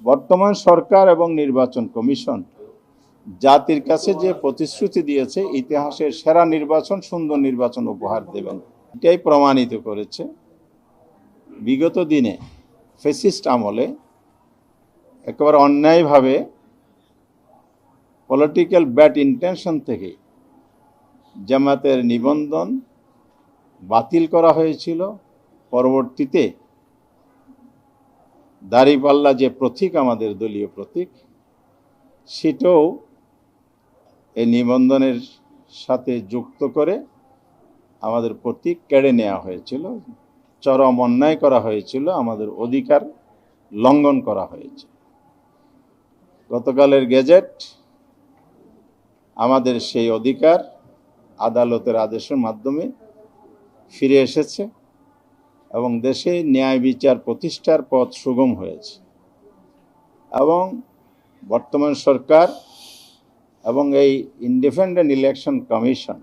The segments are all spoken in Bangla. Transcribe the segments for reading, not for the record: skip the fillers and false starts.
বর্তমান সরকার এবং নির্বাচন কমিশন জাতির কাছে যে প্রতিশ্রুতি দিয়েছে ইতিহাসের সেরা নির্বাচন, সুন্দর নির্বাচন উপহার দেবেন, এটাই প্রমাণিত করেছে। বিগত দিনে ফ্যাসিস্ট আমলে একেবারে অন্যায়ভাবে পলিটিক্যাল ব্যাড ইন্টেনশন থেকে জামাতের নিবন্ধন বাতিল করা হয়েছিল। পরবর্তীতে দাঁড়িপাল্লা যে প্রতীক, আমাদের দলীয় প্রতীক, সেটাও এই নিবন্ধনের সাথে যুক্ত করে আমাদের প্রতীক কেড়ে নেওয়া হয়েছিল। চরম অন্যায় করা হয়েছিল, আমাদের অধিকার লঙ্ঘন করা হয়েছে। গতকালের গেজেট আমাদের সেই অধিকার আদালতের আদেশের মাধ্যমে ফিরে এসেছে এবং দেশে ন্যায় বিচার প্রতিষ্ঠার পথ সুগম হয়েছে। এবং বর্তমান সরকার এবং এই ইন্ডিপেন্ডেন্ট ইলেকশন কমিশন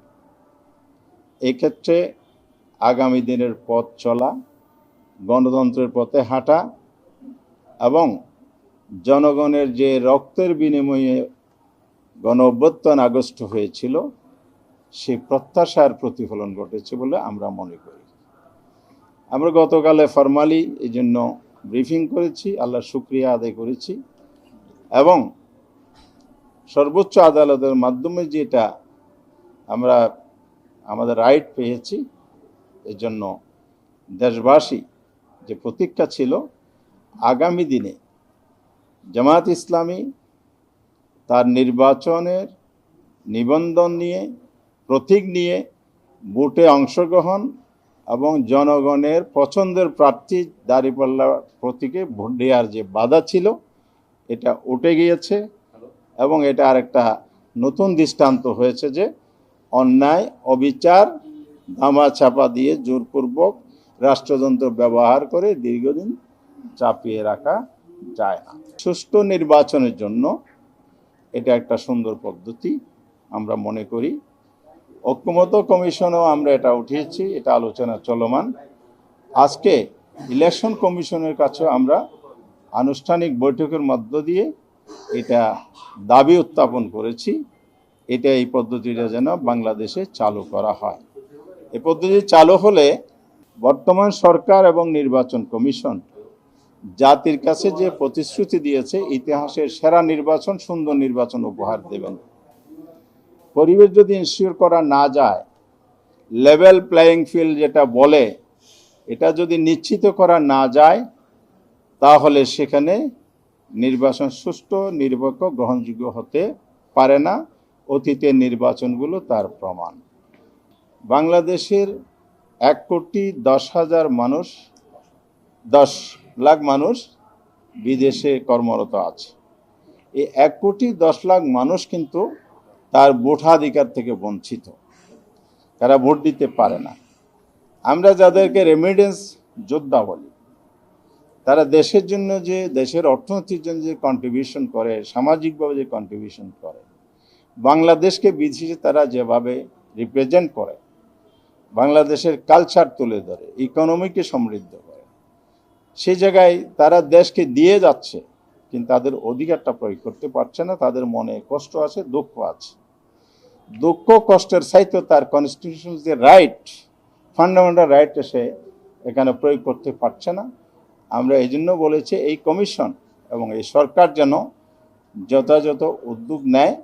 এই ক্ষেত্রে আগামী দিনের পথ চলা, গণতন্ত্রের পথে হাঁটা এবং জনগণের যে রক্তের বিনিময়ে গণ অভ্যুত্থান আগস্ট হয়েছিল সেই প্রত্যাশার প্রতিফলন ঘটেছে বলে আমরা মনে করি। আমরা গতকালে ফরমালি এই জন্য ব্রিফিং করেছি, আল্লাহর শুকরিয়া আদায় করেছি এবং সর্বোচ্চ আদালতের মাধ্যমে যেটা আমরা আমাদের রাইট পেয়েছি, এর জন্য দেশবাসী যে প্রতীক্ষা ছিল আগামী দিনে জামায়াত ইসলামী তার নির্বাচনের নিবন্ধন নিয়ে, প্রতীক নিয়ে ভোটে অংশগ্রহণ এবং জনগণের পছন্দের প্রার্থী দাঁড়িপাল্লা প্রতীকে ভোট দেওয়ার যে বাধা ছিল এটা উঠে গিয়েছে এবং এটা আরেকটা নতুন দৃষ্টান্ত হয়েছে যে অন্যায়, অবিচার, ধামাচাপা দিয়ে জোরপূর্বক রাষ্ট্রযন্ত্র ব্যবহার করে দীর্ঘদিন চাপিয়ে রাখা যায় না। সুষ্ঠু নির্বাচনের জন্য এটা একটা সুন্দর পদ্ধতি আমরা মনে করি। ঐক্যমত্য কমিশনেও আমরা এটা উঠিয়েছি, এটা আলোচনা চলমান। আজকে ইলেকশন কমিশনের কাছে আমরা আনুষ্ঠানিক বৈঠকের মধ্য দিয়ে এটা দাবি উত্থাপন করেছি, এটা এই পদ্ধতিটা যেন বাংলাদেশে চালু করা হয়। এই পদ্ধতি চালু হলে বর্তমান সরকার এবং নির্বাচন কমিশন জাতির কাছে যে প্রতিশ্রুতি দিয়েছে ইতিহাসের সেরা নির্বাচন, সুন্দর নির্বাচন উপহার দেবেন। পরিবেশ যদি ইনশিওর করা না যায়, লেভেল প্লেয়িং ফিল্ড যেটা বলে, এটা যদি নিশ্চিত করা না যায়, তাহলে সেখানে নির্বাচন সুষ্ঠু, নিরপেক্ষ, গ্রহণযোগ্য হতে পারে না। অতীতের নির্বাচনগুলো তার প্রমাণ। বাংলাদেশের 1,10,000 মানুষ, 10 লাখ মানুষ বিদেশে কর্মরত আছে। এই 1,10,00,000 মানুষ কিন্তু তার ভোটাধিকার থেকে বঞ্চিত, তারা ভোট দিতে পারে না। আমরা যাদেরকে রেমিডেন্স যোদ্ধা বলি, তারা দেশের জন্য যে, দেশের অর্থনীতির জন্য যে কন্ট্রিবিউশন করে, সামাজিকভাবে যে কন্ট্রিবিউশন করে, বাংলাদেশকে বিদেশে তারা যেভাবে রিপ্রেজেন্ট করে, বাংলাদেশের কালচার তুলে ধরে, ইকোনমিকে সমৃদ্ধ করে, সেই জায়গায় তারা দেশকে দিয়ে যাচ্ছে কিন্তু তাদের অধিকারটা প্রয়োগ করতে পারছে না। তাদের মনে কষ্ট আছে, দুঃখ আছে। দুঃখ কষ্টের সাথে তার কনস্টিটিউশনাল যে রাইট, ফান্ডামেন্টাল রাইট সে এখানে প্রয়োগ করতে পারছে না। আমরা এই জন্য বলেছি এই কমিশন এবং এই সরকার যেন যথাযথ উদ্যোগ নেয়।